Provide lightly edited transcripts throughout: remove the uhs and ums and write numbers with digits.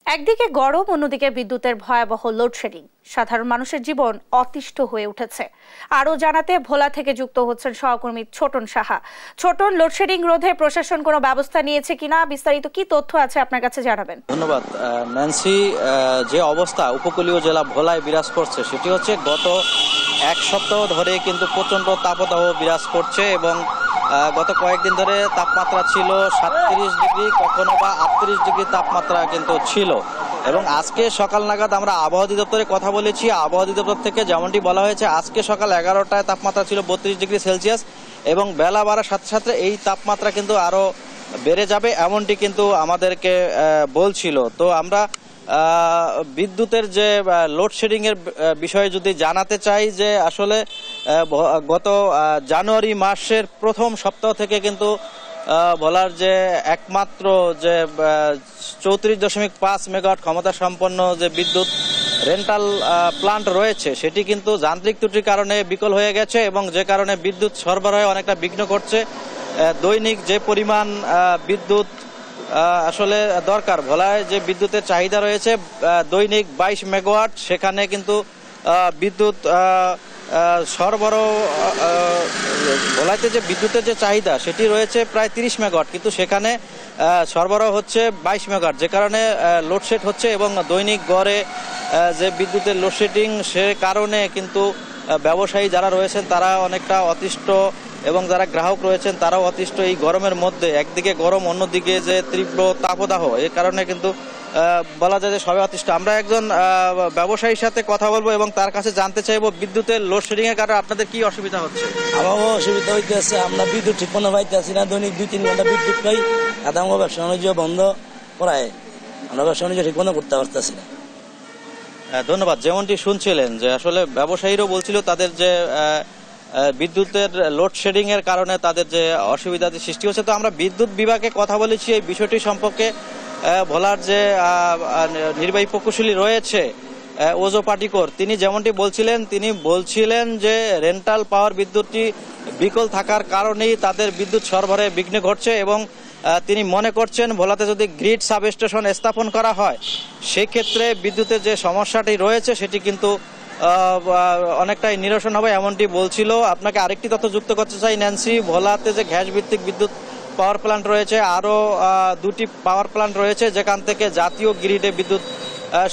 একদিকে গরম, অন্যদিকে বিদ্যুতের ভয়াবহ লোডশেডিং। সাধারণ মানুষের জীবন অতিষ্ঠ হয়ে উঠেছে। আরো জানাতে ভোলা থেকে যুক্ত হচ্ছেন সহকর্মী ছোটন সাহা। ছোটন, লোডশেডিং রোধে প্রশাসন কোনো ব্যবস্থা নিয়েছে কিনা, বিস্তারিত কি তথ্য আছে আপনার কাছে জানাবেন। ধন্যবাদ ন্যান্সি। যে অবস্থা উপকূলীয় জেলা ভোলায় বিরাজ করছে সেটি হচ্ছে গত এক সপ্তাহ ধরে কিন্তু প্রচন্ড তাপদাহ বিরাজ করছে এবং গত কয়েকদিন ধরে তাপমাত্রা ছিল 37 ডিগ্রি, কখনো বা 38 ডিগ্রি তাপমাত্রা কিন্তু ছিল। এবং আজকে সকাল নাগাদ আমরা আবহাওয়া অধিদপ্তরে কথা বলেছি। আবহাওয়া অধিদপ্তর থেকে যেমনটি বলা হয়েছে, আজকে সকাল 11টায় তাপমাত্রা ছিল 32 ডিগ্রি সেলসিয়াস এবং বেলা বাড়ার সাথে সাথে এই তাপমাত্রা কিন্তু আরও বেড়ে যাবে, এমনটি কিন্তু আমাদেরকে বলছিল। তো আমরা বিদ্যুতের যে লোডশেডিং এর বিষয়ে যদি জানাতে চাই, যে আসলে গত জানুয়ারি মাসের প্রথম সপ্তাহ থেকে কিন্তু বলার যে একমাত্র যে 34.5 মেগাওয়াট ক্ষমতা সম্পন্ন যে বিদ্যুৎ রেন্টাল প্লান্ট রয়েছে সেটি কিন্তু যান্ত্রিক ত্রুটির কারণে বিকল হয়ে গেছে এবং যে কারণে বিদ্যুৎ সরবরাহে অনেকটা বিঘ্ন ঘটছে। দৈনিক যে পরিমাণ বিদ্যুৎ আসলে দরকার, ভোলায় যে বিদ্যুতের চাহিদা রয়েছে দৈনিক 22 মেগাওয়াট, সেখানে কিন্তু বিদ্যুৎ সরবরাহ ভোলাতে যে বিদ্যুতের যে চাহিদা সেটি রয়েছে প্রায় 30 মেগাওয়াট, কিন্তু সেখানে সরবরাহ হচ্ছে 22 মেগাওয়াট, যে কারণে লোডশেড হচ্ছে এবং দৈনিক গড়ে যে বিদ্যুতের লোডশেডিং সে কারণে কিন্তু ব্যবসায়ী যারা রয়েছেন তারা অনেকটা অতিষ্ঠ এবং যারা গ্রাহক রয়েছেন তারাও অতিষ্ঠ। এই গরমের মধ্যে একদিকে গরম, অন্যদিকে যে তীব্র তাপদাহ, এর কারণে কিন্তু বলা যায় যে সবাই অতিষ্ঠ। আমরা একজন ব্যবসায়ীর সাথে কথা বলবো এবং তার কাছে জানতে চাইবো বিদ্যুতের লোডশেডিং এর কারণে আপনাদের কি অসুবিধা হচ্ছে। আমারও অসুবিধা হইতেছে, আমরা বিদ্যুৎ ঠিক মতো পাইতে আসি না। দৈনিক 2-3 ঘন্টা বিদ্যুৎ পাই, তাতে আমার ব্যবসা বাণিজ্য বন্ধ করায় আমরা ব্যবসা বাণিজ্য ঠিক মতো করতে পারতেছি না। ধন্যবাদ। যেমনটি শুনছিলেন যে আসলে ব্যবসায়ীরাও বলছিল তাদের যে বিদ্যুতের লোডশেডিং এর কারণে তাদের যে অসুবিধা সৃষ্টি হচ্ছে। তো আমরা বিদ্যুৎ বিভাগে কথা বলেছি এই বিষয়টি সম্পর্কে। ভোলার যে নির্বাহী প্রকৌশলী রয়েছে ওজো পাটিকর, তিনি যেমনটি বলছিলেন যে রেন্টাল পাওয়ার বিদ্যুৎটি বিকল থাকার কারণেই তাদের বিদ্যুৎ সরবরাহে বিঘ্ন ঘটছে এবং তিনি মনে করছেন ভোলাতে যদি গ্রিড সাবস্টেশন স্থাপন করা হয় সেক্ষেত্রে বিদ্যুতের যে সমস্যাটি রয়েছে সেটি কিন্তু অনেকটাই নিরসন হবে, এমনটি বলছিল। আপনাকে আরেকটি তথ্য যুক্ত করতে চাই ন্যান্সি, ভোলাতে যে গ্যাস ভিত্তিক বিদ্যুৎ পাওয়ার প্ল্যান্ট রয়েছে, আরও 2টি পাওয়ার প্ল্যান্ট রয়েছে যেখান থেকে জাতীয় গ্রিডে বিদ্যুৎ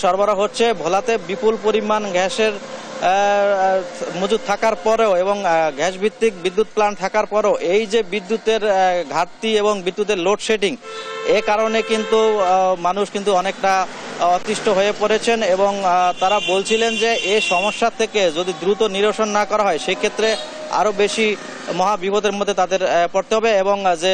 সরবরাহ হচ্ছে। ভোলাতে বিপুল পরিমাণ গ্যাসের মজুদ থাকার পরেও এবং গ্যাস ভিত্তিক বিদ্যুৎ প্ল্যান্ট থাকার পরেও এই যে বিদ্যুতের ঘাটতি এবং বিদ্যুতের লোডশেডিং, এ কারণে কিন্তু মানুষ কিন্তু অনেকটা অতিষ্ঠ হয়ে পড়েছেন এবং তারা বলছিলেন যে এই সমস্যা থেকে যদি দ্রুত নিরসন না করা হয় সেক্ষেত্রে আরও বেশি মহা বিপদের মধ্যে তাদের পড়তে হবে এবং যে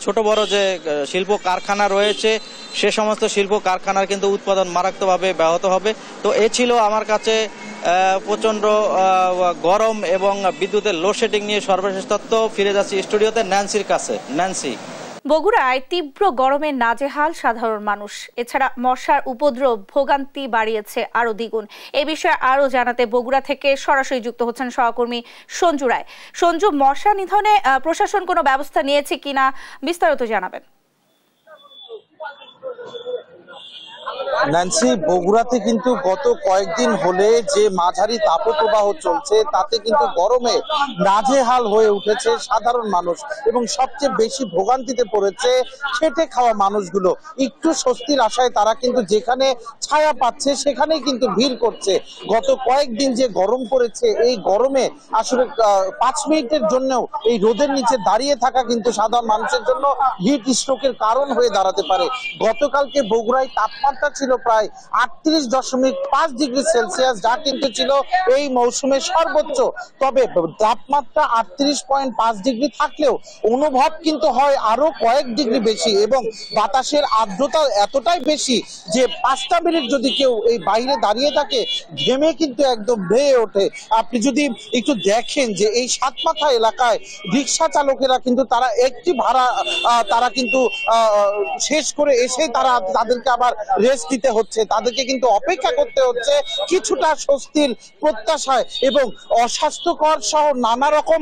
ছোট বড় যে শিল্প কারখানা রয়েছে সে সমস্ত শিল্প কারখানার কিন্তু উৎপাদন মারাত্মকভাবে ব্যাহত হবে। তো এ ছিল আমার কাছে প্রচণ্ড গরম এবং বিদ্যুতের লোডশেডিং নিয়ে সর্বশেষ তথ্য। ফিরে যাচ্ছি স্টুডিওতে ন্যান্সির কাছে। ন্যান্সি, বগুড়ায় তীব্র গরমে নাজেহাল সাধারণ মানুষ। এছাড়া মশার উপদ্রব ভোগান্তি বাড়িয়েছে আরো দ্বিগুণ। এ বিষয়ে আরো জানাতে বগুড়া থেকে সরাসরি যুক্ত হচ্ছেন সহকর্মী সঞ্জু রায়। সঞ্জু, মশা নিধনে প্রশাসন কোনো ব্যবস্থা নিয়েছে কিনা বিস্তারিত জানাবেন। ন্যান্সি, বগুড়াতে কিন্তু গত কয়েকদিন হলে যে মাঝারি তাপপ্রবাহ চলছে তাতে কিন্তু গরমে নাজেহাল হয়ে উঠেছে সাধারণ মানুষ এবং সবচেয়ে বেশি ভোগান্তিতে পড়েছে খেটে খাওয়া মানুষগুলো। একটু স্বস্তির আশায় তারা কিন্তু যেখানে ছায়া পাচ্ছে সেখানেই কিন্তু ভিড় করছে। গত কয়েকদিন যে গরম পড়েছে এই গরমে আসলে 5 মিনিটের জন্যও এই রোদের নিচে দাঁড়িয়ে থাকা কিন্তু সাধারণ মানুষের জন্য হিট স্ট্রোকের কারণ হয়ে দাঁড়াতে পারে। গতকালকে বগুড়ায় তাপমাত্রা ছিল প্রায় 38.5 ডিগ্রি সেলসিয়াস, যা কিন্তু ছিল এই মৌসুমের সর্বোচ্চ। তবে তাপমাত্রা 38.5 ডিগ্রি থাকলেও অনুভব কিন্তু হয় আরো কয়েক ডিগ্রি বেশি এবং বাতাসের আর্দ্রতা এতটাই বেশি যে 5টা মিনিট যদি কেউ এই বাইরে দাঁড়িয়ে থাকে ঘেমে কিন্তু একদম ভেয়ে ওঠে। আপনি যদি একটু দেখেন যে এই সাতমাথা এলাকায় রিক্সা চালকেরা কিন্তু তারা একটি ভাড়া তারা কিন্তু শেষ করে এসে তাদেরকে আবার রেস্ট দিতে নিতে হচ্ছে, তাদেরকে কিন্তু অপেক্ষা করতে হচ্ছে কিছুটা স্বস্তির প্রত্যাশায়। এবং অস্বাস্থ্যকর সহ নানা রকম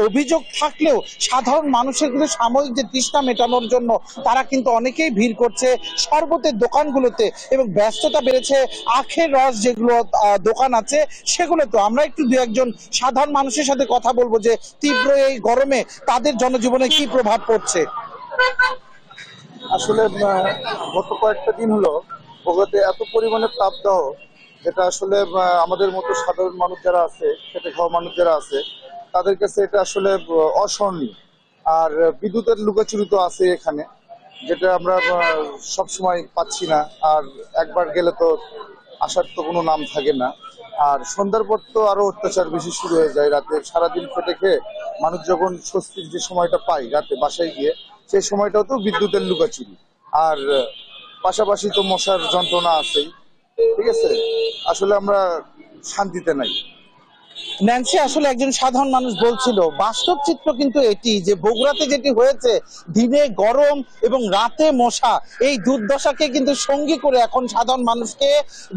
অভিযোগ থাকলেও সাধারণ মানুষের কিন্তু সাময়িক যে তৃষ্ণা মেটানোর জন্য তারা কিন্তু অনেকেই ভিড় করছে শরবতের দোকানগুলোতে, এবং ব্যস্ততা বেড়েছে আখের রস যেগুলো দোকান আছে সেগুলো। তো আমরা একটু দু একজন সাধারণ মানুষের সাথে কথা বলবো যে তীব্র এই গরমে তাদের জনজীবনে কি প্রভাব পড়ছে। আসলে গত কয়েকটা দিন হলো বগুড়াতে এত পরিমাণে তাপদাহ, যেটা আসলে আমাদের মতো সাধারণ মানুষ যারা আছে, খেটে খাওয়া মানুষ যারা আছে, তাদের কাছে এটা আসলে অসহনীয়। আর বিদ্যুতের লুকোচুরি তো আছে এখানে, যেটা আমরা সবসময় পাচ্ছি না, আর একবার গেলে তো আসার তো কোনো নাম থাকে না। আর সন্ধ্যার পর তো আরো অত্যাচার বেশি শুরু হয়ে যায়। রাতে সারাদিন খেটে খেয়ে মানুষ যখন স্বস্তির যে সময়টা পায় রাতে বাসায় গিয়ে, সেই সময়টাও তো বিদ্যুতের লুকোচুরি। আর পাশাপাশি তো মশার যন্ত্রণা আছেই। ঠিক আছে, আসলে আমরা শান্তিতে নাই। ন্যান্সি, আসলে একজন সাধারণ মানুষ বলছিল বাস্তব চিত্র কিন্তু এটি যে বগুড়াতে যেটি হয়েছে, দিনে গরম এবং রাতে মশা, এই দুর্দশাকে কিন্তু সঙ্গী করে এখন সাধারণ মানুষকে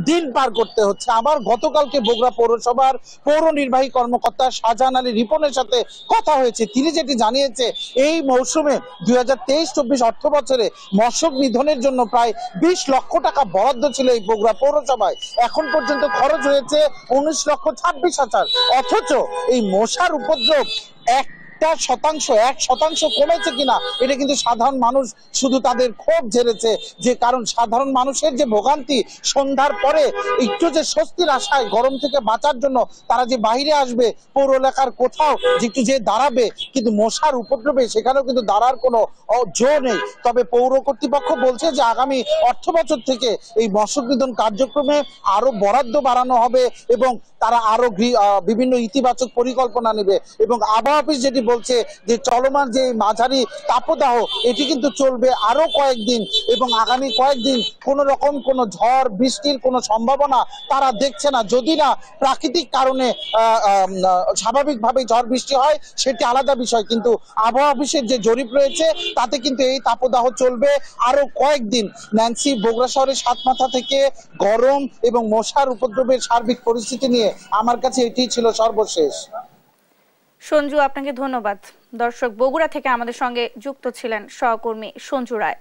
দিন পার করতে হচ্ছে। আবার গতকালকে বগুড়া পৌরসভার পৌর নির্বাহী কর্মকর্তা শাহজাহান আলী রিপনের সাথে কথা হয়েছে। তিনি যেটি জানিয়েছে, এই মৌসুমে 2023-24 অর্থ বছরে মশক নিধনের জন্য প্রায় 20 লক্ষ টাকা বরাদ্দ ছিল এই বগুড়া পৌরসভায়। এখন পর্যন্ত খরচ হয়েছে 19,26,000। অথচ এই মশার উপদ্রব 1% কমেছে কিনা এটা কিন্তু সাধারণ মানুষ শুধু তাদের ক্ষোভ ঝেড়েছে। যে কারণ সাধারণ মানুষের যে ভোগান্তি, সন্ধ্যার পরে একটু যে স্বস্তির আশায় গরম থেকে বাঁচার জন্য তারা যে বাইরে আসবে পৌর এলাকার কোথাও যে একটু যে দাঁড়াবে, কিন্তু মশার উপদ্রবে সেখানেও কিন্তু দাঁড়ার কোনো জো নেই। তবে পৌর কর্তৃপক্ষ বলছে যে আগামী অর্থ বছর থেকে এই মশক নিধন কার্যক্রমে আরো বরাদ্দ বাড়ানো হবে এবং তারা আরো বিভিন্ন ইতিবাচক পরিকল্পনা নেবে। এবং আবহাওয়া অফিস যেটি বলছে যে চলমান যে মাঝারি তাপদাহ এটি কিন্তু চলবে আরো কয়েকদিন, এবং আগামী কয়েকদিন কোন রকম কোনো ঝড় বৃষ্টির কোনো সম্ভাবনা তারা দেখছে না। যদি না প্রাকৃতিক কারণে স্বাভাবিকভাবে ঝড় বৃষ্টি হয় সেটি আলাদা বিষয়, কিন্তু আবহাওয়া অফিসের যে জরিপ রয়েছে তাতে কিন্তু এই তাপদাহ চলবে আরো কয়েকদিন। ন্যান্সি, বগুড়া শহরের সাতমাথা থেকে গরম এবং মশার উপদ্রবের সার্বিক পরিস্থিতি নিয়ে আমার কাছে এটি ছিল সর্বশেষ। সঞ্জু, আপনাকে ধন্যবাদ। দর্শক, বগুড়া থেকে আমাদের সঙ্গে যুক্ত ছিলেন সহকর্মী সঞ্জু রায়।